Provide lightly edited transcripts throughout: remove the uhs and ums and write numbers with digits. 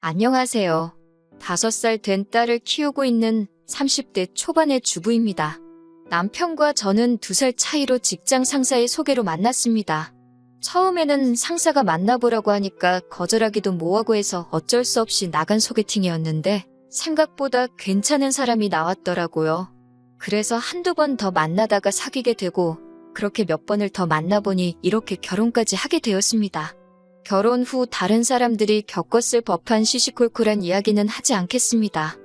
안녕하세요. 5살 된 딸을 키우고 있는 30대 초반의 주부입니다. 남편과 저는 2살 차이로 직장 상사의 소개로 만났습니다. 처음에는 상사가 만나보라고 하니까 거절하기도 뭐하고 해서 어쩔 수 없이 나간 소개팅이었는데 생각보다 괜찮은 사람이 나왔더라고요. 그래서 한두 번 더 만나다가 사귀게 되고 그렇게 몇 번을 더 만나보니 이렇게 결혼까지 하게 되었습니다. 결혼 후 다른 사람들이 겪었을 법한 시시콜콜한 이야기는 하지 않겠습니다.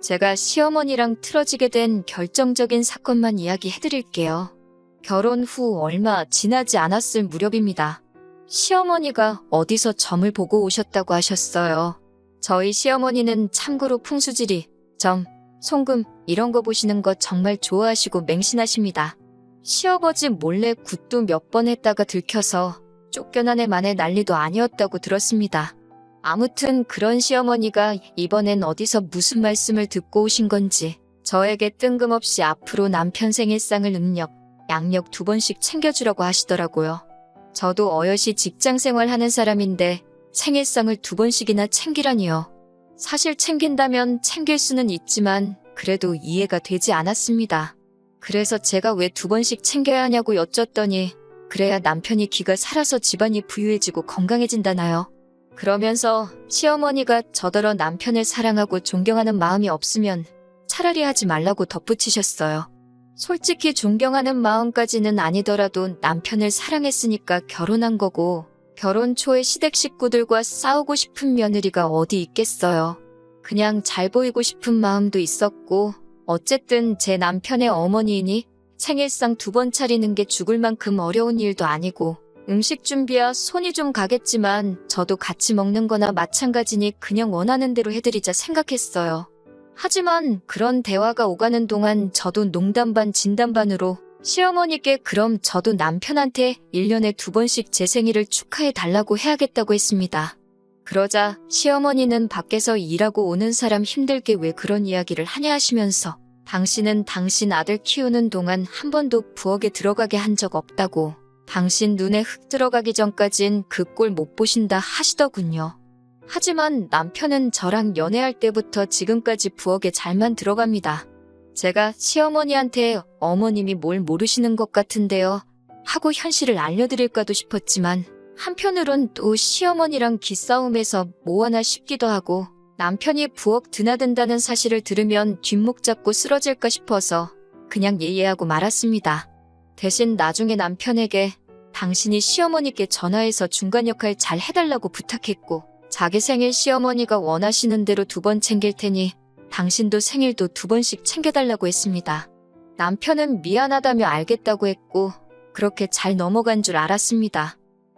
제가 시어머니랑 틀어지게 된 결정적인 사건만 이야기해드릴게요. 결혼 후 얼마 지나지 않았을 무렵입니다. 시어머니가 어디서 점을 보고 오셨다고 하셨어요. 저희 시어머니는 참고로 풍수지리, 점, 송금 이런 거 보시는 거 정말 좋아하시고 맹신하십니다. 시아버지 몰래 굿도 몇 번 했다가 들켜서 쫓겨난 애만의 난리도 아니었다고 들었습니다. 아무튼 그런 시어머니가 이번엔 어디서 무슨 말씀을 듣고 오신 건지 저에게 뜬금없이 앞으로 남편 생일상을 음력, 양력 2번씩 챙겨주라고 하시더라고요. 저도 어여시 직장생활 하는 사람인데 생일상을 2번씩이나 챙기라니요. 사실 챙긴다면 챙길 수는 있지만 그래도 이해가 되지 않았습니다. 그래서 제가 왜 2번씩 챙겨야 하냐고 여쭸더니 그래야 남편이 기가 살아서 집안이 부유해지고 건강해진다나요? 그러면서 시어머니가 저더러 남편을 사랑하고 존경하는 마음이 없으면 차라리 하지 말라고 덧붙이셨어요. 솔직히 존경하는 마음까지는 아니더라도 남편을 사랑했으니까 결혼한 거고 결혼 초에 시댁 식구들과 싸우고 싶은 며느리가 어디 있겠어요. 그냥 잘 보이고 싶은 마음도 있었고 어쨌든 제 남편의 어머니이니 생일상 2번 차리는 게 죽을 만큼 어려운 일도 아니고 음식 준비야 손이 좀 가겠지만 저도 같이 먹는 거나 마찬가지니 그냥 원하는 대로 해드리자 생각했어요. 하지만 그런 대화가 오가는 동안 저도 농담 반 진담 반으로 시어머니께 그럼 저도 남편한테 1년에 2번씩 제 생일을 축하해 달라고 해야겠다고 했습니다. 그러자 시어머니는 밖에서 일하고 오는 사람 힘들게 왜 그런 이야기를 하냐 하시면서 당신은 당신 아들 키우는 동안 한 번도 부엌에 들어가게 한 적 없다고 당신 눈에 흙 들어가기 전까진 그 꼴 못 보신다 하시더군요. 하지만 남편은 저랑 연애할 때부터 지금까지 부엌에 잘만 들어갑니다. 제가 시어머니한테 어머님이 뭘 모르시는 것 같은데요 하고 현실을 알려드릴까도 싶었지만 한편으론 또 시어머니랑 기싸움에서 뭐 하나 싶기도 하고 남편이 부엌 드나든다는 사실을 들으면 뒷목 잡고 쓰러질까 싶어서 그냥 예예하고 말았습니다. 대신 나중에 남편에게 당신이 시어머니께 전화해서 중간 역할 잘 해달라고 부탁했고 자기 생일 시어머니가 원하시는 대로 2번 챙길 테니 당신도 생일도 2번씩 챙겨달라고 했습니다. 남편은 미안하다며 알겠다고 했고 그렇게 잘 넘어간 줄 알았습니다.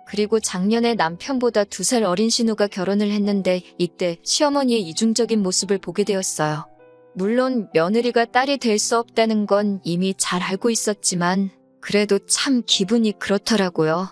그리고 작년에 남편보다 2살 어린 신우가 결혼을 했는데 이때 시어머니의 이중적인 모습을 보게 되었어요. 물론 며느리가 딸이 될 수 없다는 건 이미 잘 알고 있었지만 그래도 참 기분이 그렇더라고요.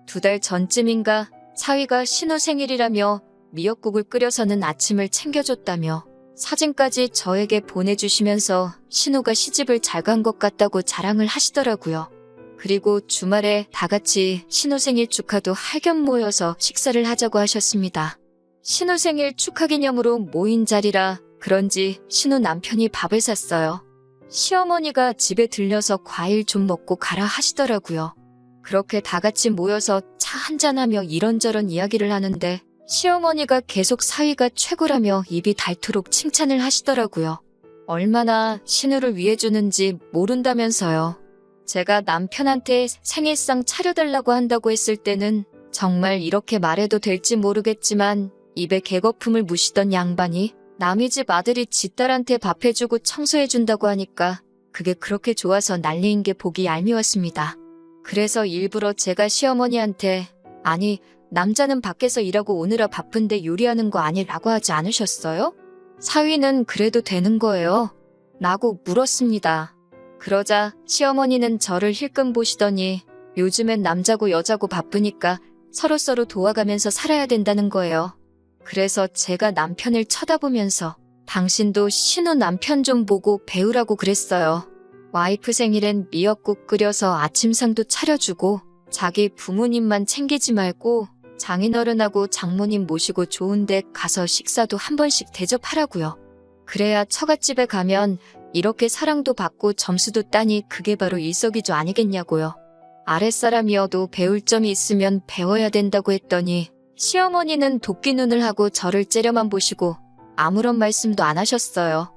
2달 전쯤인가 사위가 신우 생일이라며 미역국을 끓여서는 아침을 챙겨줬다며 사진까지 저에게 보내주시면서 신우가 시집을 잘 간 것 같다고 자랑을 하시더라고요. 그리고 주말에 다 같이 신우 생일 축하도 할 겸 모여서 식사를 하자고 하셨습니다. 신우 생일 축하 기념으로 모인 자리라 그런지 신우 남편이 밥을 샀어요. 시어머니가 집에 들려서 과일 좀 먹고 가라 하시더라고요. 그렇게 다 같이 모여서 차 한잔하며 이런저런 이야기를 하는데 시어머니가 계속 사위가 최고라며 입이 닳도록 칭찬을 하시더라고요. 얼마나 신우를 위해 주는지 모른다면서요. 제가 남편한테 생일상 차려달라고 한다고 했을 때는 정말 이렇게 말해도 될지 모르겠지만 입에 개거품을 무시던 양반이 남의 집 아들이 지 딸한테 밥 해주고 청소해준다고 하니까 그게 그렇게 좋아서 난리인 게 보기 얄미웠습니다. 그래서 일부러 제가 시어머니한테 아니 남자는 밖에서 일하고 오느라 바쁜데 요리하는 거 아니라고 하지 않으셨어요? 사위는 그래도 되는 거예요? 라고 물었습니다. 그러자 시어머니는 저를 힐끔 보시더니 요즘엔 남자고 여자고 바쁘니까 서로서로 도와가면서 살아야 된다는 거예요. 그래서 제가 남편을 쳐다보면서 당신도 신우 남편 좀 보고 배우라고 그랬어요. 와이프 생일엔 미역국 끓여서 아침상도 차려주고 자기 부모님만 챙기지 말고 장인어른하고 장모님 모시고 좋은 데 가서 식사도 한 번씩 대접하라고요. 그래야 처갓집에 가면 이렇게 사랑도 받고 점수도 따니 그게 바로 일석이조 아니겠냐고요. 아랫사람이어도 배울 점이 있으면 배워야 된다고 했더니 시어머니는 도끼 눈을 하고 저를 째려만 보시고 아무런 말씀도 안 하셨어요.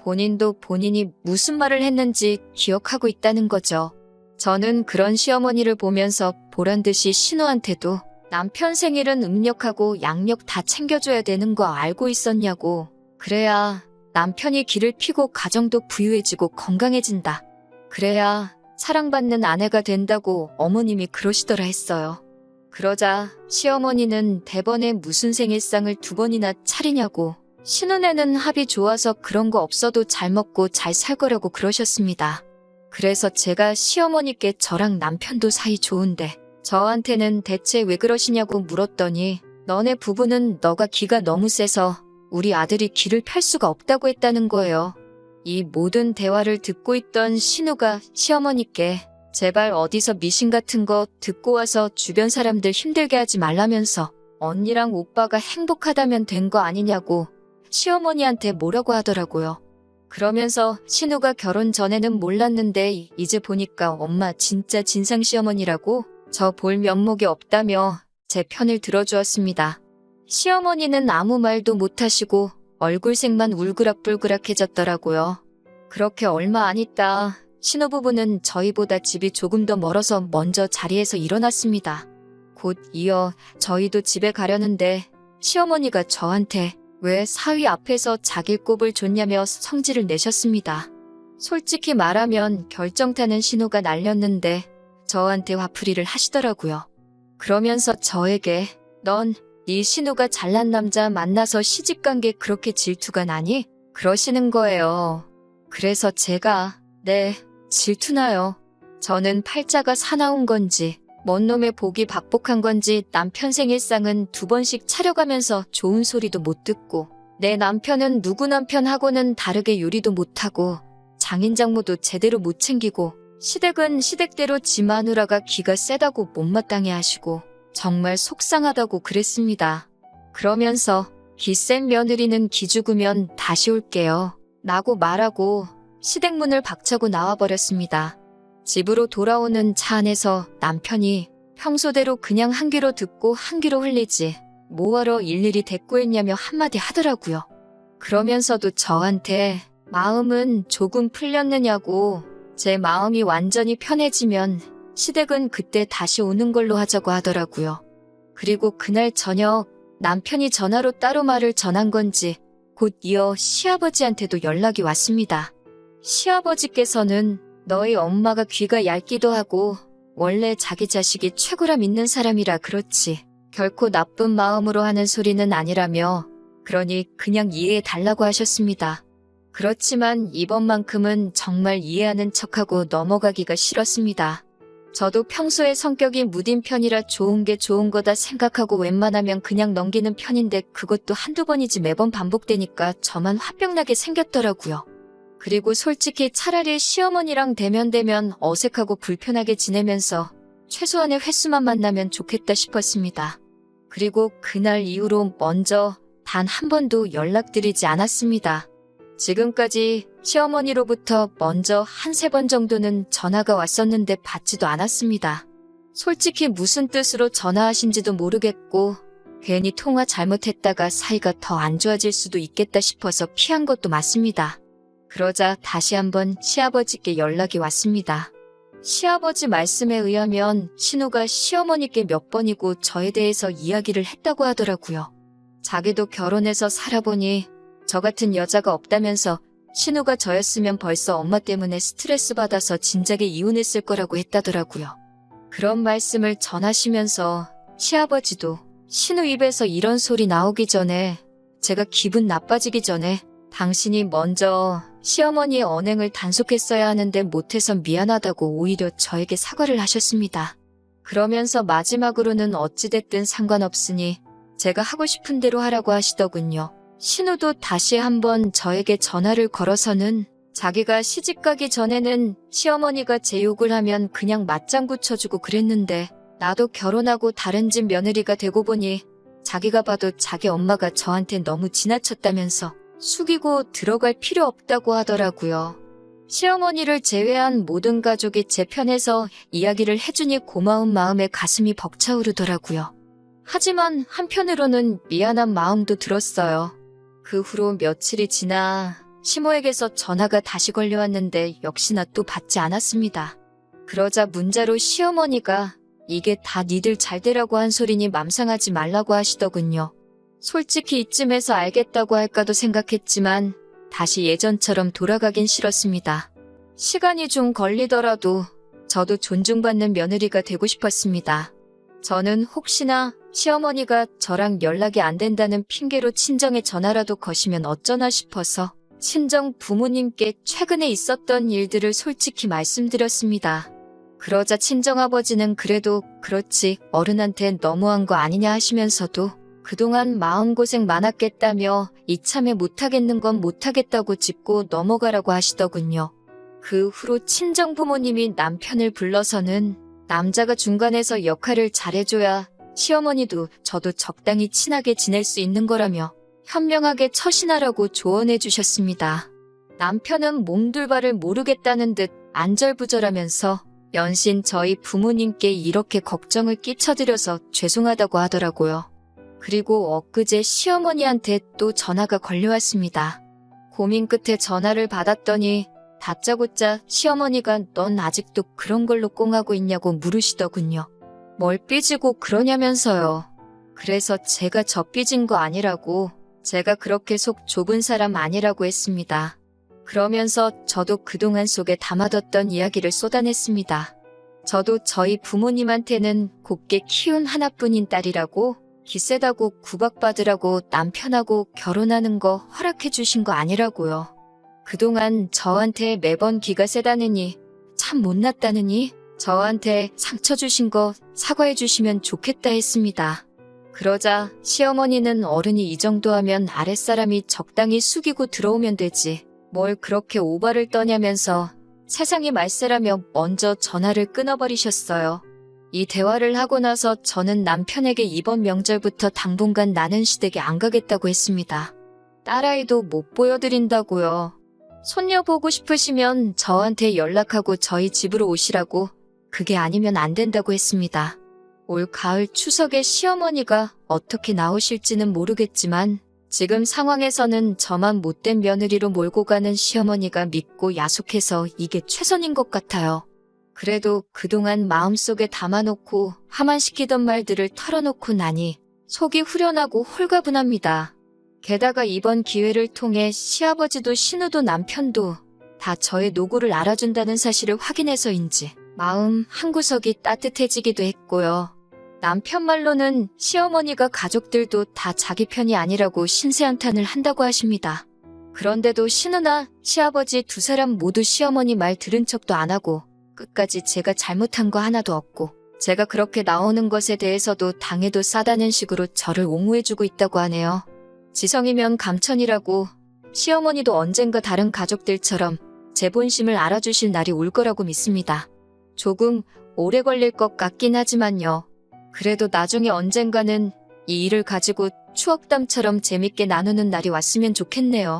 본인도 본인이 무슨 말을 했는지 기억하고 있다는 거죠. 저는 그런 시어머니를 보면서 보란듯이 신우한테도 남편 생일은 음력하고 양력 다 챙겨줘야 되는 거 알고 있었냐고. 그래야 남편이 길을 피고 가정도 부유해지고 건강해진다. 그래야 사랑받는 아내가 된다고 어머님이 그러시더라 했어요. 그러자 시어머니는 대번에 무슨 생일상을 2번이나 차리냐고 신혼에는 합이 좋아서 그런 거 없어도 잘 먹고 잘 살 거라고 그러셨습니다. 그래서 제가 시어머니께 저랑 남편도 사이 좋은데 저한테는 대체 왜 그러시냐고 물었더니 너네 부부는 너가 기가 너무 세서 우리 아들이 길을 펼 수가 없다고 했다는 거예요. 이 모든 대화를 듣고 있던 신우가 시어머니께 제발 어디서 미신 같은 거 듣고 와서 주변 사람들 힘들게 하지 말라면서 언니랑 오빠가 행복하다면 된 거 아니냐고 시어머니한테 뭐라고 하더라고요. 그러면서 신우가 결혼 전에는 몰랐는데 이제 보니까 엄마 진짜 진상 시어머니라고 저 볼 면목이 없다며 제 편을 들어주었습니다. 시어머니는 아무 말도 못하시고 얼굴색만 울그락불그락해졌더라고요. 그렇게 얼마 안 있다 신혼부부는 저희보다 집이 조금 더 멀어서 먼저 자리에서 일어났습니다. 곧 이어 저희도 집에 가려는데 시어머니가 저한테 왜 사위 앞에서 자기 꼽을 줬냐며 성질을 내셨습니다. 솔직히 말하면 결정타는 신호가 날렸는데 저한테 화풀이를 하시더라고요. 그러면서 저에게 넌 네 신우가 잘난 남자 만나서 시집간 게 그렇게 질투가 나니? 그러시는 거예요. 그래서 제가 네, 질투나요. 저는 팔자가 사나운 건지 뭔 놈의 복이 박복한 건지 남편 생일상은 2번씩 차려가면서 좋은 소리도 못 듣고 내 남편은 누구 남편하고는 다르게 요리도 못하고 장인장모도 제대로 못 챙기고 시댁은 시댁대로 지 마누라가 기가 세다고 못마땅해 하시고 정말 속상하다고 그랬습니다. 그러면서 기센 며느리는 기죽으면 다시 올게요 라고 말하고 시댁문을 박차고 나와버렸습니다. 집으로 돌아오는 차 안에서 남편이 평소대로 그냥 한 귀로 듣고 한 귀로 흘리지 뭐하러 일일이 대꾸했냐며 한마디 하더라고요. 그러면서도 저한테 마음은 조금 풀렸느냐고 제 마음이 완전히 편해지면 시댁은 그때 다시 오는 걸로 하자고 하더라고요. 그리고 그날 저녁 남편이 전화로 따로 말을 전한 건지 곧 이어 시아버지한테도 연락이 왔습니다. 시아버지께서는 너희 엄마가 귀가 얇기도 하고 원래 자기 자식이 최고라 믿는 사람이라 그렇지 결코 나쁜 마음으로 하는 소리는 아니라며 그러니 그냥 이해해 달라고 하셨습니다. 그렇지만 이번만큼은 정말 이해하는 척하고 넘어가기가 싫었습니다. 저도 평소에 성격이 무딘 편이라 좋은 게 좋은 거다 생각하고 웬만하면 그냥 넘기는 편인데 그것도 한두 번이지 매번 반복되니까 저만 화병나게 생겼더라고요. 그리고 솔직히 차라리 시어머니랑 대면대면 어색하고 불편하게 지내면서 최소한의 횟수만 만나면 좋겠다 싶었습니다. 그리고 그날 이후로 먼저 단 한 번도 연락드리지 않았습니다. 지금까지 시어머니로부터 먼저 한 3번 정도는 전화가 왔었는데 받지도 않았습니다. 솔직히 무슨 뜻으로 전화하신지도 모르겠고 괜히 통화 잘못했다가 사이가 더 안 좋아질 수도 있겠다 싶어서 피한 것도 맞습니다. 그러자 다시 한번 시아버지께 연락이 왔습니다. 시아버지 말씀에 의하면 신우가 시어머니께 몇 번이고 저에 대해서 이야기를 했다고 하더라고요. 자기도 결혼해서 살아보니 저 같은 여자가 없다면서 신우가 저였으면 벌써 엄마 때문에 스트레스 받아서 진작에 이혼했을 거라고 했다더라고요. 그런 말씀을 전하시면서 시아버지도 신우 입에서 이런 소리 나오기 전에 제가 기분 나빠지기 전에 당신이 먼저 시어머니의 언행을 단속했어야 하는데 못해서 미안하다고 오히려 저에게 사과를 하셨습니다. 그러면서 마지막으로는 어찌됐든 상관없으니 제가 하고 싶은 대로 하라고 하시더군요. 신우도 다시 한번 저에게 전화를 걸어서는 자기가 시집가기 전에는 시어머니가 제 욕을 하면 그냥 맞장구 쳐주고 그랬는데 나도 결혼하고 다른 집 며느리가 되고 보니 자기가 봐도 자기 엄마가 저한테 너무 지나쳤다면서 숙이고 들어갈 필요 없다고 하더라고요. 시어머니를 제외한 모든 가족이 제 편에서 이야기를 해주니 고마운 마음에 가슴이 벅차오르더라고요. 하지만 한편으로는 미안한 마음도 들었어요. 그 후로 며칠이 지나 시모에게서 전화가 다시 걸려왔는데 역시나 또 받지 않았습니다. 그러자 문자로 시어머니가 이게 다 니들 잘 되라고 한 소리니 맘상하지 말라고 하시더군요. 솔직히 이쯤에서 알겠다고 할까도 생각했지만 다시 예전처럼 돌아가긴 싫었습니다. 시간이 좀 걸리더라도 저도 존중받는 며느리가 되고 싶었습니다. 저는 혹시나 시어머니가 저랑 연락이 안 된다는 핑계로 친정에 전화라도 거시면 어쩌나 싶어서 친정 부모님께 최근에 있었던 일들을 솔직히 말씀드렸습니다. 그러자 친정아버지는 그래도 그렇지 어른한텐 너무한 거 아니냐 하시면서도 그동안 마음고생 많았겠다며 이참에 못하겠는 건 못하겠다고 짚고 넘어가라고 하시더군요. 그 후로 친정 부모님이 남편을 불러서는 남자가 중간에서 역할을 잘해줘야 시어머니도 저도 적당히 친하게 지낼 수 있는 거라며 현명하게 처신하라고 조언해 주셨습니다. 남편은 몸둘바를 모르겠다는 듯 안절부절하면서 연신 저희 부모님께 이렇게 걱정을 끼쳐드려서 죄송하다고 하더라고요. 그리고 엊그제 시어머니한테 또 전화가 걸려왔습니다. 고민 끝에 전화를 받았더니 다짜고짜 시어머니가 넌 아직도 그런 걸로 꽁하고 있냐고 물으시더군요. 뭘 삐지고 그러냐면서요. 그래서 제가 저 삐진 거 아니라고, 제가 그렇게 속 좁은 사람 아니라고 했습니다. 그러면서 저도 그동안 속에 담아뒀던 이야기를 쏟아냈습니다. 저도 저희 부모님한테는 곱게 키운 하나뿐인 딸이라고, 기세다고 구박받으라고 남편하고 결혼하는 거 허락해 주신 거 아니라고요. 그동안 저한테 매번 기가 세다느니, 참 못났다느니, 저한테 상처 주신 거 사과해 주시면 좋겠다 했습니다. 그러자 시어머니는 어른이 이 정도 하면 아랫사람이 적당히 숙이고 들어오면 되지. 뭘 그렇게 오바를 떠냐면서 세상이 말세라며 먼저 전화를 끊어버리셨어요. 이 대화를 하고 나서 저는 남편에게 이번 명절부터 당분간 나는 시댁에 안 가겠다고 했습니다. 딸아이도 못 보여드린다고요. 손녀 보고 싶으시면 저한테 연락하고 저희 집으로 오시라고, 그게 아니면 안 된다고 했습니다. 올 가을 추석에 시어머니가 어떻게 나오실지는 모르겠지만 지금 상황에서는 저만 못된 며느리로 몰고 가는 시어머니가 믿고 야속해서 이게 최선인 것 같아요. 그래도 그동안 마음속에 담아놓고 하만시키던 말들을 털어놓고 나니 속이 후련하고 홀가분합니다. 게다가 이번 기회를 통해 시아버지도 신우도 남편도 다 저의 노고를 알아준다는 사실을 확인해서인지 마음 한구석이 따뜻해지기도 했고요. 남편 말로는 시어머니가 가족들도 다 자기 편이 아니라고 신세한탄을 한다고 하십니다. 그런데도 신우나 시아버지 두 사람 모두 시어머니 말 들은 척도 안 하고 끝까지 제가 잘못한 거 하나도 없고 제가 그렇게 나오는 것에 대해서도 당해도 싸다는 식으로 저를 옹호해주고 있다고 하네요. 지성이면 감천이라고 시어머니도 언젠가 다른 가족들처럼 제 본심을 알아주실 날이 올 거라고 믿습니다. 조금 오래 걸릴 것 같긴 하지만요. 그래도 나중에 언젠가는 이 일을 가지고 추억담처럼 재밌게 나누는 날이 왔으면 좋겠네요.